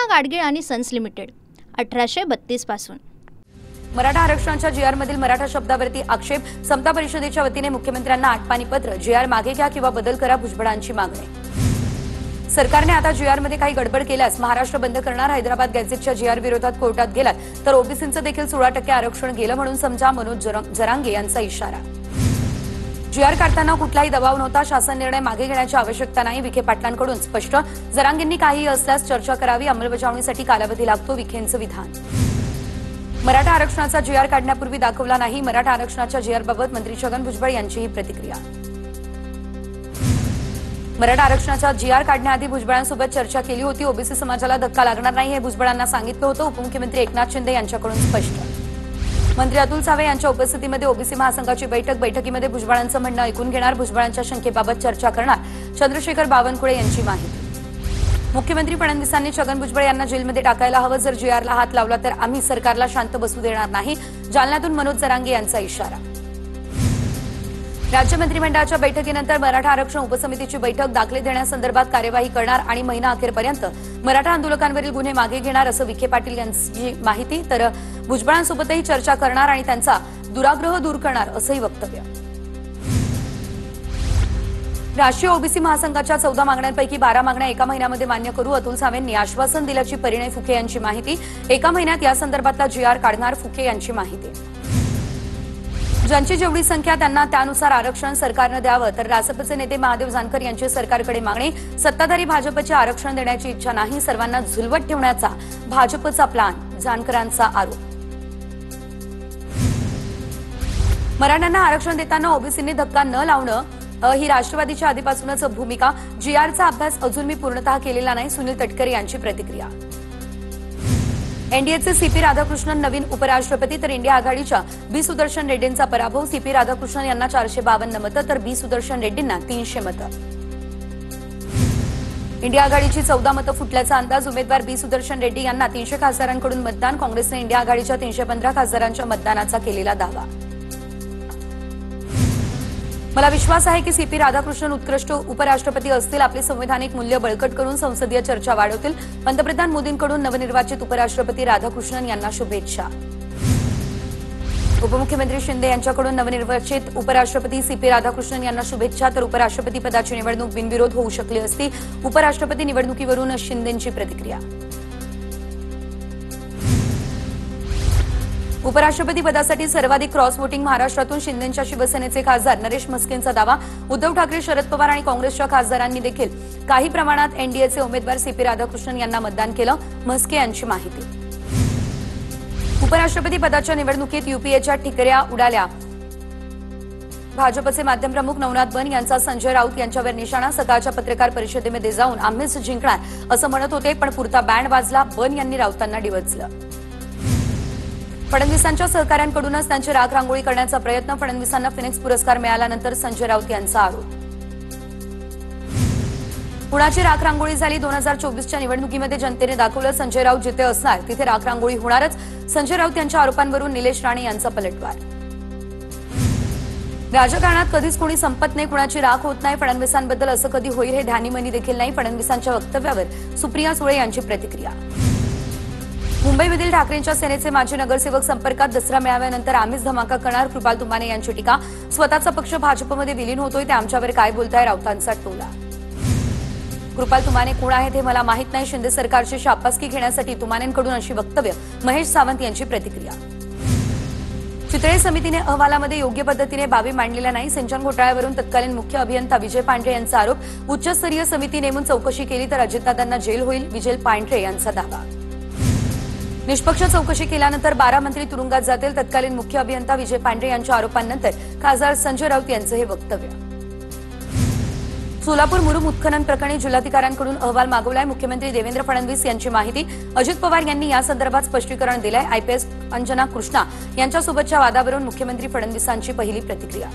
कृष्णा गाडगीळ आणि sons limited 1832 पासून। मराठा आरक्षणाच्या जीआर मधील मराठा शब्दावरती आक्षेप, समता परिषदेच्या वतीने मुख्यमंत्र्यांना आटपाणी पत्र, जीआर मागे घ्या किंवा बदल करा, भुजबळांची मागणी। सरकारने आता जीआर मध्ये काही गडबड केल्यास महाराष्ट्र बंद करणार, हैदराबाद गॅझेटच्या जीआर विरोधात कोर्टात गेलात तर ओबीसींचं देखील 16% आरक्षण गेलं म्हणून समजा, मनोज जरांगे यांचा इशारा। जीआर काढताना कुठलाही दबाव नव्हता, शासन निर्णय मागे घेण्याची आवश्यकता नाही, विखे पाटलांकडून स्पष्ट। जरांगेंनी काहीही असल्यास चर्चा करावी, अंमलबजावणीसाठी कालावधी लागतो, विखेंचं विधान। मराठा आरक्षणाचा जीआर काढण्यापूर्वी दाखवला नाही, मराठा आरक्षणाच्या जीआरबाबत मंत्री छगन भुजबळ यांची ही प्रतिक्रिया। मराठा आरक्षणाचा जीआर काढण्याआधी भुजबळांसोबत चर्चा केली होती, ओबीसी समाजाला धक्का लागणार नाही हे भुजबळांना सांगितलं होतं, उपमुख्यमंत्री एकनाथ शिंदे यांच्याकडून स्पष्ट। मंत्री अतुल सावे यांच्या उपस्थितीमध्ये ओबीसी महासंघाची बैठकीमध्ये भुजबळांचं म्हणणं ऐकून घेणार, भुजबळांच्या शंकेबाबत चर्चा करणार, चंद्रशेखर बावनकुळे यांची माहिती। मुख्यमंत्री फडणवीसांनी छगन भुजबळ यांना जेलमध्ये टाकायला हवं, जर जीआरला हात लावला तर आम्ही सरकारला शांत बसू देणार नाही, जालन्यातून मनोज जरांगे यांचा इशारा। राज्य मंत्रिमंडळाच्या बैठकीनंतर मराठा आरक्षण उपसमितीची बैठक, दाखले देण्यासंदर्भात कार्यवाही करणार आणि महिना अखेरपर्यंत मराठा आंदोलकांवरील गुन्हे मागे घेणार असं विखे पाटील यांची माहिती। तर भुजबळांसोबतही चर्चा करणार आणि त्यांचा दुराग्रह दूर करणार असंही वक्तव्य। राष्ट्रीय ओबीसी महासंघाच्या 14 मागण्यांपैकी 12 मागण्या एका महिन्यामध्ये मान्य करू, अतुल सावेंनी आश्वासन दिल्याची परिणय फुके यांची माहिती। एका महिन्यात या संदर्भातला जीआर काढणार, फुके यांची माहिती। ज्यांची जेवढी संख्या त्यांना त्यानुसार आरक्षण सरकारनं द्यावं, तर रासपचे नेते महादेव जानकर यांची सरकारकडे मागणी। सत्ताधारी भाजपचे आरक्षण देण्याची इच्छा नाही, सर्वांना झुलवत ठेवण्याचा भाजपचा प्लान, जानकरांचा आरोप। मराठ्यांना आरक्षण देताना ओबीसींनी धक्का न लावणं ही राष्ट्रवादीच्या आधीपासूनच भूमिका, जीआरचा अभ्यास अजून मी पूर्णतः केलेला नाही, सुनील तटकरे यांची प्रतिक्रिया। एनडीएचे सीपी राधाकृष्णन नवीन उपराष्ट्रपती, तर इंडिया आघाडीच्या बी सुदर्शन रेड्डींचा पराभव, सीपी राधाकृष्णन यांना 452 मतं तर बी सुदर्शन रेड्डींना 300 मतं। इंडिया आघाडीची 14 मतं फुटल्याचा अंदाज, उमेदवार बी सुदर्शन रेड्डी यांना 300 खासदारांकडून मतदान, काँग्रेसने इंडिया आघाडीच्या 315 खासदारांच्या मतदानाचा केलेला दावा। मला विश्वास आहे की सीपी राधाकृष्णन उत्कृष्ट उपराष्ट्रपती असतील, आपली संवैधानिक मूल्य बळकट करून संसदीय चर्चा वाढवतील, पंतप्रधान मोदींकडून नवनिर्वाचित उपराष्ट्रपती राधाकृष्णन यांना शुभेच्छा। उपमुख्यमंत्री शिंदे यांच्याकडून नवनिर्वाचित उपराष्ट्रपती सीपी राधाकृष्णन यांना शुभेच्छा, तर उपराष्ट्रपती पदाची निवडणूक बिनविरोध होऊ शकली असती, उपराष्ट्रपती निवडणुकीवरून शिंदेंची प्रतिक्रिया। उपराष्ट्रपती पदासाठी सर्वाधिक क्रॉस वोटिंग महाराष्ट्रातून शिंदेच्या शिवसेनेचे खासदार नरेश म्हस्केंचा दावा, उद्धव ठाकरे, शरद पवार आणि काँग्रेसच्या खासदारांनी देखील काही प्रमाणात एनडीएचे उमेदवार सीपी राधाकृष्णन यांना मतदान केलं, म्हस्के यांची माहिती। उपराष्ट्रपती पदाच्या निवडणुकीत यूपीएच्या ठिकऱ्या उडाल्या, भाजपचे माध्यम प्रमुख नवनाथ बन यांचा संजय राऊत यांच्यावर निशाणा, सकाळच्या पत्रकार परिषदेमध्ये जाऊन आम्हीच जिंकणार असं म्हणत होते, पण पुरता बँड वाजला, बन यांनी राऊतांना डिवचलं। फडणवीसांच्या सहकाऱ्यांकडूनच त्यांची राख रांगोळी करण्याचा प्रयत्न, फडणवीसांना फिनिक्स पुरस्कार मिळाल्यानंतर संजय राऊत यांचा आरोप। पुण्याची राख रांगोळी झाली, 2024च्या निवडणुकीमध्ये जनतेने दाखवलं संजय राऊत जिथे असणार तिथे राख रांगोळी होणारच, संजय राऊत यांच्या आरोपांवरून निलेश राणे यांचा पलटवार। राजकारणात कधीच कोणी संपत नाही, कुणाची राख होत नाही, फडणवीसांबद्दल असं कधी होईल हे ध्यानीमनी देखील नाही, फडणवीसांच्या वक्तव्यावर सुप्रिया सुळे यांची प्रतिक्रिया। मुंबईमधील ठाकरेंच्या सेनेचे माजी नगरसेवक संपर्कात, दसरा मेळाव्यानंतर आम्हीच धमाका करणार, कृपाल तुमाने यांची टीका, स्वतःचा पक्ष भाजपमध्ये विलीन होतोय ते आमच्यावर काय बोलताय, राऊतांचा टोला। कृपाल तुमाने कोण आहेत हे मला माहित नाही, शिंदे सरकारची शाबासकी घेण्यासाठी तुमानेंकडून अशी वक्तव्य, महेश सावंत यांची प्रतिक्रिया। चितळे समितीने अहवालामध्ये योग्य पद्धतीने बाबी मांडलेल्या नाही, सिंचन घोटाळ्यावरून तत्कालीन मुख्य अभियंता विजय पांढरे यांचा आरोप, उच्चस्तरीय समिती नेमून चौकशी केली तर अजितदादांना जेल होईल, विजय पांढरे यांचा दावा। निष्पक्ष चौकशी केल्यानंतर 12 मंत्री तुरुंगात जातील, तत्कालीन मुख्य अभियंता विजय पांढरे यांच्या आरोपांनंतर खासदार संजय राऊत यांचं हे वक्तव्य। सोलापूर मुरुम उत्खनन प्रकरणी जिल्हाधिकाऱ्यांकडून अहवाल मागवलाय, मुख्यमंत्री देवेंद्र फडणवीस यांची माहिती, अजित पवार यांनी या संदर्भात स्पष्टीकरण दिलंय, आयपीएस अंजना कृष्णा यांच्यासोबतच्या वादावरून मुख्यमंत्री फडणवीसांची पहिली प्रतिक्रिया।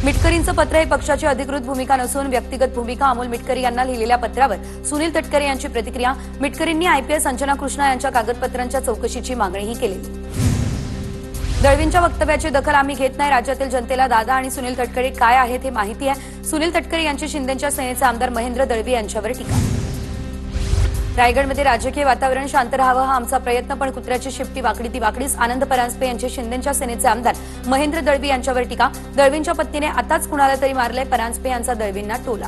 मिटकरींचं पत्र हे पक्षाची अधिकृत भूमिका नसून व्यक्तिगत भूमिका, अमोल मिटकरी यांना लिहिलेल्या पत्रावर सुनील तटकरे यांची प्रतिक्रिया, मिटकरींनी आयपीएस अंजना कृष्णा यांच्या कागदपत्रांच्या चौकशीची मागणीही केलेली। दळवींच्या वक्तव्याची दखल आम्ही घेत नाही, राज्यातील जनतेला दादा आणि सुनील तटकरे काय आहेत हे माहिती आहे, सुनील तटकरे यांची शिंदेच्या सेनेचे आमदार महेंद्र दळवी यांच्यावर टीका। रायगडमध्ये राजकीय वातावरण शांत राहावं हा आमचा प्रयत्न, पण कुत्र्याची शिफ्टी वाकडी ती वाकडीच. आनंद परांजपे यांचे शिंदेच्या सेनेचे आमदार महेंद्र दळवी यांच्यावर टीका. दळवींच्या पत्नीने आताच कुणाला तरी मारलंय, परांजपे यांचा दळवींना टोला.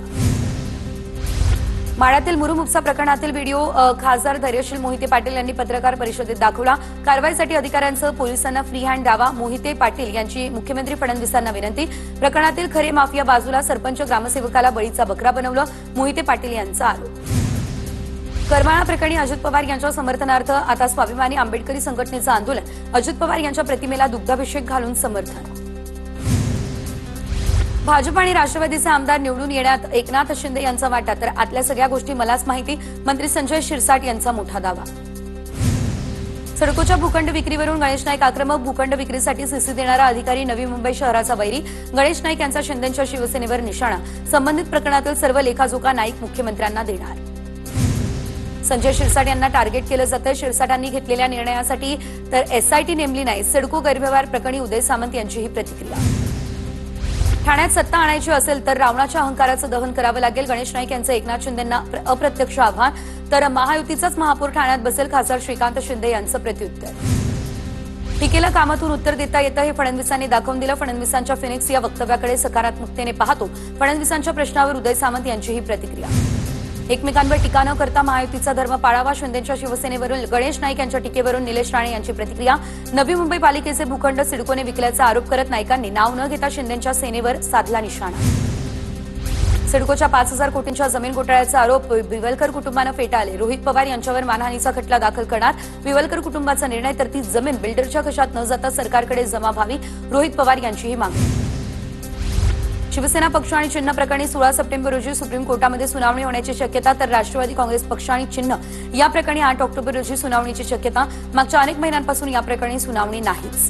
माढ्यातील मुरुम उपसा प्रकरणातील व्हिडिओ खासदार धैर्यशील मोहिते पाटील यांनी पत्रकार परिषदेत दाखवला. कारवाईसाठी अधिकाऱ्यांसह पोलिसांना फ्री हँड द्यावा. मोहिते पाटील यांची मुख्यमंत्री फडणवीसांना विनंती. प्रकरणातील खरे माफिया बाजूला, सरपंच ग्रामसेवकाला बळीचा बकरा बनवलं, मोहिते पाटील यांचा आरोप. करमाळा प्रकरणी अजित पवार यांच्या समर्थनार्थ आता स्वाभिमानी आंबेडकरी संघटनेचं आंदोलन. अजित पवार यांच्या प्रतिमेला दुग्धाभिषेक घालून समर्थन. भाजप आणि राष्ट्रवादीचे आमदार निवडून येण्यात एकनाथ शिंदे यांचा वाटा, तर आतल्या सगळ्या गोष्टी मलाच माहिती. मंत्री संजय शिरसाट यांचा मोठा दावा. सडकोच्या भूखंड विक्रीवरून गणेश नाईक आक्रमक. भूखंड विक्रीसाठी सीसी देणारा अधिकारी नवी मुंबई शहराचा वैरी. गणेश नाईक यांचा शिंदेच्या शिवसेनेवर निशाणा. संबंधित प्रकरणातील सर्व लेखाजोखा नाईक मुख्यमंत्र्यांना देणार. संजय शिरसाट यांना टार्गेट केलं जातं. शिरसाटांनी घेतलेल्या निर्णयासाठी तर एसआयटी नेमली नाही. सिडको गैरव्यवहार प्रकरणी उदय सामंत यांची ही प्रतिक्रिया. ठाण्यात सत्ता आणायची असेल तर रावणाच्या अहंकाराचं दहन करावं लागेल. गणेश नाईक यांचं एकनाथ शिंदेंना अप्रत्यक्ष आव्हान. तर महायुतीचाच महापौर ठाण्यात बसेल. खासदार श्रीकांत शिंदे यांचं प्रत्युत्तर. टीकेला कामातून उत्तर देता येतं हे फडणवीसांनी दाखवून दिलं. फडणवीसांच्या फिनिक्स या वक्तव्याकडे सकारात्मकतेने पाहतो. फडणवीसांच्या प्रश्नावर उदय सामंत यांची ही प्रतिक्रिया. एकमेकांवर टीका न करता महायुतीचा धर्म पाळावा. शिंदेच्या शिवसेनेवरून गणेश नाईक यांच्या टीकेवरून निलेश राणे यांची प्रतिक्रिया. नवी मुंबई पालिकेचे भूखंड सिडकोने विकल्याचा आरोप करत नाईकांनी नाव न घेता शिंदेच्या सेनेवर साधला निशाणा. सिडकोच्या 5,000 कोटींच्या जमीन घोटाळ्याचा आरोप विवलकर कुटुंबानं फेटाळले. रोहित पवार यांच्यावर मानहानीचा खटला दाखल करणार विवलकर कुटुंबाचा निर्णय, तर ती जमीन बिल्डरच्या खशात न जाता सरकारकडे जमा व्हावी. रोहित पवार यांची ही मागणी. शिवसेना पक्ष आणि चिन्ह प्रकरणी 16 सप्टेंबर रोजी सुप्रीम कोर्टामध्ये सुनावणी होण्याची शक्यता, तर राष्ट्रवादी काँग्रेस पक्ष आणि चिन्ह या प्रकरणी 8 ऑक्टोबर रोजी सुनावणीची शक्यता. मागच्या अनेक महिन्यांपासून या प्रकरणी सुनावणी नाहीच.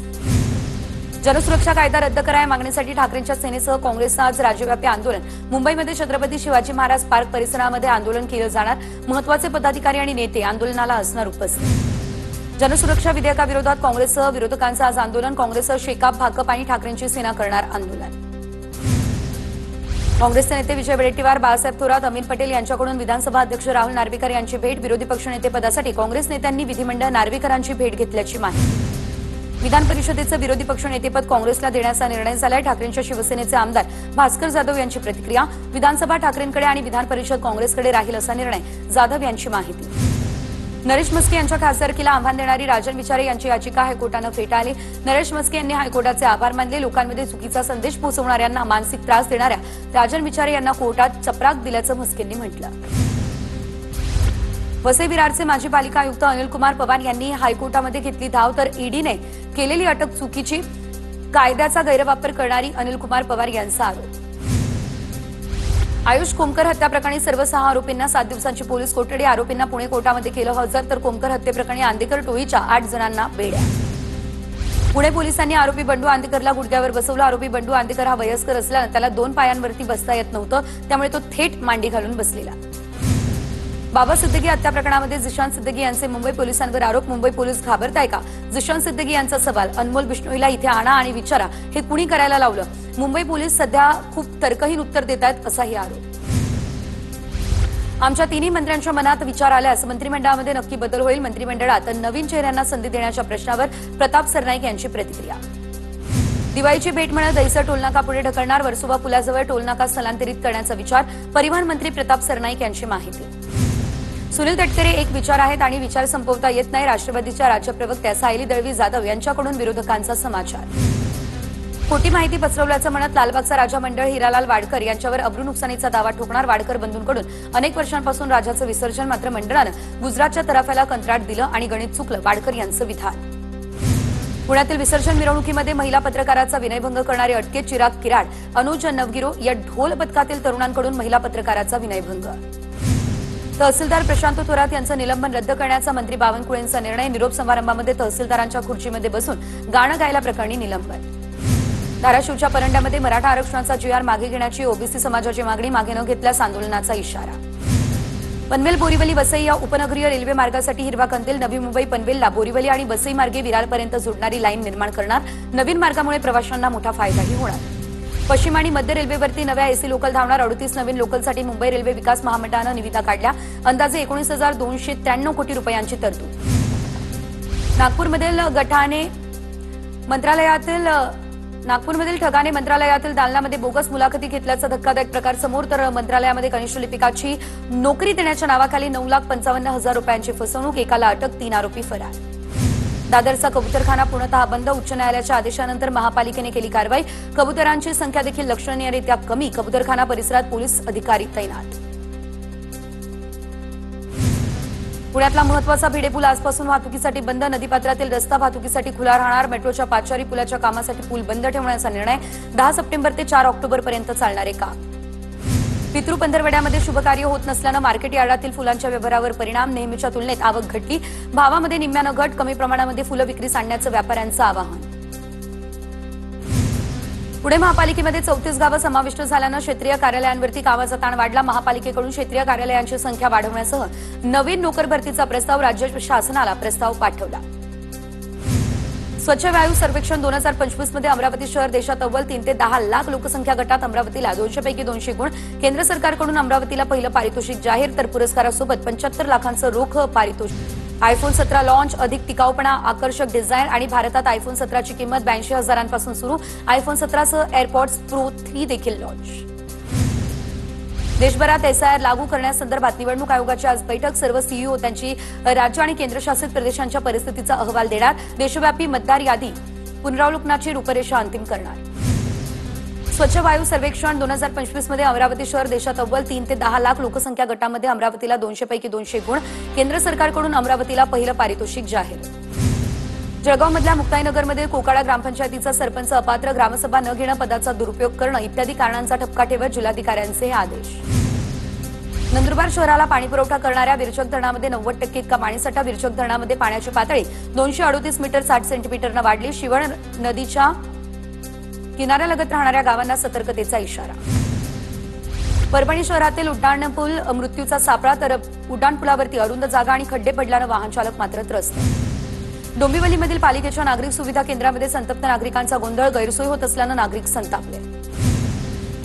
जनसुरक्षा कायदा रद्द करा या मागणीसाठी ठाकरेंच्या सेनेसह काँग्रेसचं आज राज्यव्यापी आंदोलन. मुंबईमध्ये छत्रपती शिवाजी महाराज पार्क परिसरामध्ये आंदोलन केलं जाणार. महत्वाचे पदाधिकारी आणि नेते आंदोलनाला असणार उपस्थित. जनसुरक्षा विधेयकाविरोधात काँग्रेससह विरोधकांचं आज आंदोलन. काँग्रेससह शेकाप, भाकप आणि ठाकरेंची सेना करणार आंदोलन. काँग्रेसचे नेते विजय वडेट्टीवार, बाळासाहेब थोरात, अमीन पटेल यांच्याकडून विधानसभा अध्यक्ष राहुल नार्वेकर यांची भेट. विरोधी पक्षनेतेपदासाठी काँग्रेस नेत्यांनी विधिमंडळ नार्वेकरांची भेट घेतल्याची माहिती. विधान परिषदेचं विरोधी पक्षनेतेपद काँग्रेसला देण्याचा निर्णय झालाय. ठाकरेंच्या शिवसेनेचे आमदार भास्कर जाधव यांची प्रतिक्रिया. विधानसभा ठाकरेंकडे आणि विधान परिषद काँग्रेसकडे राहील असा निर्णय. जाधव यांची माहिती. नरेश म्हस्के यांच्या खासदारकीला आव्हान देणारी राजन विचारे यांची याचिका हायकोर्टानं फेटाळली. नरेश म्हस्के यांनी हायकोर्टाचे आभार मानले. लोकांमध्ये चुकीचा संदेश पोहोचवणाऱ्यांना मानसिक त्रास देणाऱ्या राजन विचारे यांना कोर्टात चपराक दिल्याचं म्हस्केंनी म्हटलं. वसई विरारचे माजी पालिका आयुक्त अनिल कुमार पवार यांनी हायकोर्टामध्ये घेतली धाव, तर ईडीने केलेली अटक चुकीची. कायद्याचा गैरवापर करणारी अनिल कुमार पवार यांचा आरोप. आयुष कोमकर हत्या प्रकरणी सर्व 6 आरोपींना 7 दिवसांची पोलीस कोठडी. आरोपींना पुणे कोर्टामध्ये केलं हजर, तर कोमकर हत्येप्रकरणी आंदेकर टोळीच्या 8 जणांना बेड्या. पुणे पोलिसांनी आरोपी बंडू आंदेकरला गुडघ्यावर बसवलं. आरोपी बंडू आंदेकर हा वयस्कर असल्यानं त्याला 2 पायांवरती बसता येत नव्हतं, त्यामुळे तो थेट मांडी घालून बसलेला. बाबा सिद्दीकी हत्या प्रकरणामध्ये जिशान सिद्दीकी यांचे मुंबई पोलिसांवर आरोप. मुंबई पोलीस घाबरताय का? जिशान सिद्दीकी यांचा सवाल. अनमोल बिश्नोईला इथे आणा आणि विचारा हे कुणी करायला लावलं. मुंबई पोलीस सध्या खूप तर्कहीन उत्तर देत आहेत असाही आरोप. आमच्या तिन्ही मंत्र्यांच्या मनात विचार आल्यास मंत्रिमंडळामध्ये नक्की बदल होईल. मंत्रिमंडळात नवीन चेहऱ्यांना संधी देण्याच्या प्रश्नावर प्रताप सरनाईक यांची प्रतिक्रिया. दिवाळीची भेट म्हणत दहिसर टोलनाका पुढे ढकलणार. वर्सोवा पुलाजवळ टोलनाका स्थलांतरित करण्याचा विचार. परिवहन मंत्री प्रताप सरनाईक यांची माहिती. सुनील तटकरे एक विचार आहेत आणि विचार संपवता येत नाही. राष्ट्रवादीच्या राज्य प्रवक्त्या सायली दळवी जाधव यांच्याकडून विरोधकांचा समाचार. खोटी माहिती पसरवल्याचं म्हणत लालबागचा राजा मंडळ हिरालाल वाडकर यांच्यावर अब्रू नुकसानीचा दावा ठोकणार. वाडकर बंधूंकडून अनेक वर्षांपासून राजाचं विसर्जन, मात्र मंडळानं गुजरातच्या तराफ्याला कंत्राट दिलं आणि गणित चुकलं. वाडकर यांचं विधान. पुण्यातील विसर्जन मिरवणुकीमध्ये महिला पत्रकाराचा विनयभंग करणारे अटकेत. चिराग किराड, अनुज नवगिरो या ढोल पथकातील तरुणांकडून महिला पत्रकाराचा विनयभंग. तहसीलदार प्रशांत थोरात यांचं निलंबन रद्द करण्याचा मंत्री बावनकुळेंचा निर्णय. निरोप समारंभामध्ये तहसीलदारांच्या खुर्चीमध्ये बसून गाणं गायला प्रकरणी निलंबन. धाराशिवच्या परंड्यामध्ये मराठा आरक्षणाचा GR मागे घेण्याची ओबीसी समाजाची मागणी. मागे न घेतल्यास आंदोलनाचा इशारा. पनवेल बोरीवली वसई या उपनगरीय रेल्वे मार्गासाठी हिरवा कंदील. नवी मुंबई पनवेलला बोरीवली आणि वसई मार्गे विरारपर्यंत जोडणारी लाईन निर्माण करणार. नवीन मार्गामुळे प्रवाशांना मोठा फायदाही होणार. पश्चिम आणि मध्य रेल्वेवरती नव्या एसी लोकल धावणार 38 नवीन लोकलसाठी मुंबई रेल्वे विकास महामंडळानं निविदा काढल्या. अंदाजे 19,293 कोटी रुपयांची तरतूद. नागपूरमधील ठगाने मंत्रालयातील दालनामध्ये बोगस मुलाखती घेतल्याचा धक्कादायक प्रकार समोर. तर मंत्रालयामध्ये कनिष्ठ लिपिकाची नोकरी देण्याच्या नावाखाली 9,55,000 रुपयांची फसवणूक. एकाला अटक, 3 आरोपी फरार. दादरचा कबूतरखाना पूर्णतः बंद. उच्च न्यायालयाच्या आदेशानंतर महापालिकेने केली कारवाई. कबुतरांची संख्या देखील लक्षणीयरित्या कमी. कबूतरखाना परिसरात पोलीस अधिकारी तैनात. पुण्यातला महत्वाचा भिडेपूल आजपासून वाहतुकीसाठी बंद. नदीपात्रातील रस्ता वाहतुकीसाठी खुला राहणार. मेट्रोच्या पादचारी पुलाच्या कामासाठी पूल बंद ठेवण्याचा निर्णय. 10 सप्टेंबर ते 4 ऑक्टोबरपर्यंत चालणारे काम. पितृ पंधरवड्यामध्ये शुभकार्य होत नसल्यानं मार्केट यार्डातील फुलांच्या व्यवहारावर परिणाम. नेहमीच्या तुलनेत आवक घटली. भावामध्ये निम्म्यानं घट. कमी प्रमाणामध्ये फुलं विक्रीस आणण्याचं व्यापाऱ्यांचं आवाहन. पुणे महापालिकेमध्ये 34 गावं समाविष्ट झाल्यानं क्षेत्रीय कार्यालयांवरती कामाचा ताण वाढला. महापालिकेकडून क्षेत्रीय कार्यालयांची संख्या वाढवण्यासह नवीन नोकर भरतीचा प्रस्ताव राज्य शासनाला पाठवला. स्वच्छ वायू सर्वेक्षण 2025 मध्ये अमरावती शहर देशात अव्वल. 3 ते 10 लाख लोकसंख्या गटात अमरावतीला 200 पैकी 200 गुण. केंद्र सरकारकडून अमरावतीला पहिलं पारितोषिक जाहीर. तर पुरस्कारासोबत 75 लाखांचं रोख पारितोषिक. IPhone 17 launch. अधिक टिकाऊपणा, आकर्षक डिझाईन आणि भारतात आयफोन 17ची किंमत 82,000 सुरू. आयफोन 17सह एअरपॉड्स प्रो 3 देखील लॉन्च. देशभरात एसआयआर लागू करण्यासंदर्भात निवडणूक आयोगाची आज बैठक. सर्व सीईओ त्यांची राज्य आणि केंद्रशासित प्रदेशांच्या परिस्थितीचा अहवाल देणार. देशव्यापी मतदार यादी पुनरावलोकनाची रूपरेषा अंतिम करणार. स्वच्छ वायू सर्वेक्षण 2025 मध्ये अमरावती शहर देशात अव्वल. 3 ते 10 लाख लोकसंख्या गटामध्ये अमरावतीला 200 पैकी 200 गुण. केंद्र सरकारकडून अमरावतीला पहिलं पारितोषिक जाहीर. जळगावमधल्या मुक्ताईनगरमध्ये कोकाडा ग्रामपंचायतीचा सरपंच अपात्र. ग्रामसभा न घेणं, पदाचा दुरुपयोग करणं इत्यादी कारणांचा ठपका ठेवत जिल्हाधिकाऱ्यांचे आदेश. नंदुरबार शहराला पाणीपुरवठा करणाऱ्या विरचक धरणामध्ये 90% इतका पाणीसाठा. विरचक धरणामध्ये पाण्याची पातळी 238 मीटर 60 सेंटीमीटरनं वाढली. शिवण नदीच्या किनाऱ्यालगत राहणाऱ्या गावांना सतर्कतेचा इशारा. परभणी शहरातील उड्डाणपूल मृत्यूचा सापळा. तर उड्डाणपुलावरती अरुंद जागा आणि खड्डे पडल्यानं वाहन चालक मात्र त्रस्त. डोंबिवलीमधील पालिकेच्या नागरिक सुविधा केंद्रामध्ये संतप्त नागरिकांचा गोंधळ. गैरसोय होत असल्यानं नागरिक संतापले.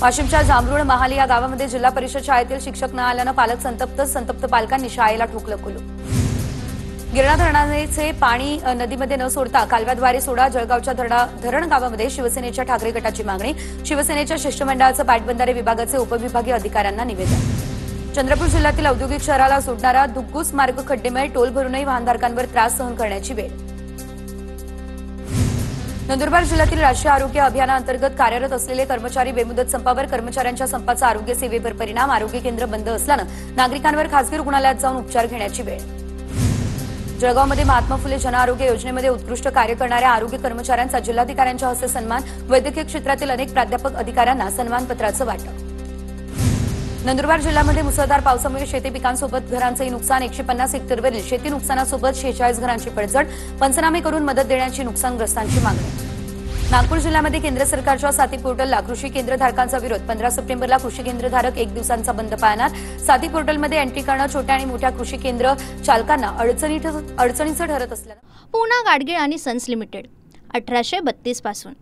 वाशिमच्या जांभरुण महाली या गावामध्ये जिल्हा परिषद शाळेतील शिक्षक न आल्यानं पालक संतप्त पालकांनी शाळेला ठोकलं कुलूप. गिरणा धरणाचे पाणी नदीमध्ये न सोडता कालव्याद्वारे सोडा. जळगावच्या धरण गावामध्ये शिवसेनेच्या ठाकरे गटाची मागणी. शिवसेनेच्या शिष्टमंडळाचं पाटबंधारे विभागाचे उपविभागीय अधिकाऱ्यांना निवेदन. चंद्रपूर जिल्ह्यातील औद्योगिक शहराला जोडणारा दुग्गुस मार्ग खड्डेमय. टोल भरूनही वाहनधारकांवर त्रास सहन करण्याची वेळ. नंदुरबार जिल्ह्यातील राष्ट्रीय आरोग्य अभियानाअंतर्गत कार्यरत असलेले कर्मचारी बेमुदत संपावर. कर्मचाऱ्यांच्या संपाचा आरोग्य सेवेवर परिणाम. आरोग्य केंद्र बंद असल्यानं नागरिकांवर खासगी रुग्णालयात जाऊन उपचार घेण्याची वेळ. जळगावमध्ये महात्मा फुले जनआरोग्य योजनेमध्ये उत्कृष्ट कार्य करणाऱ्या आरोग्य कर्मचाऱ्यांचा जिल्हाधिकाऱ्यांच्या हस्ते सन्मान. वैद्यकीय क्षेत्रातील अनेक प्राध्यापक अधिकाऱ्यांना सन्मानपत्राचं वाटप. नंदुरबार जिल्ह्यामध्ये मुसळधार पावसामुळे शेती पिकांसोबत घरांचंही नुकसान. 150 हेक्टरवरील शेती नुकसानासोबत 46 घरांची पडझड. पंचनामे करून मदत देण्याची नुकसानग्रस्तांची मागणी. नागपूर जिल्ह्यामध्ये केंद्र सरकारच्या साथी पोर्टलला कृषी केंद्रधारकांचा विरोध. 15 सप्टेंबरला कृषी केंद्रधारक 1 दिवसांचा बंद पाळणार. साथी पोर्टलमध्ये एंट्री करणं छोट्या आणि मोठ्या कृषी केंद्र चालकांना अडचणीचं ठरत असल्यानं पूना गाडगीळ आणि सन्स लिमिटेड 1832 पासून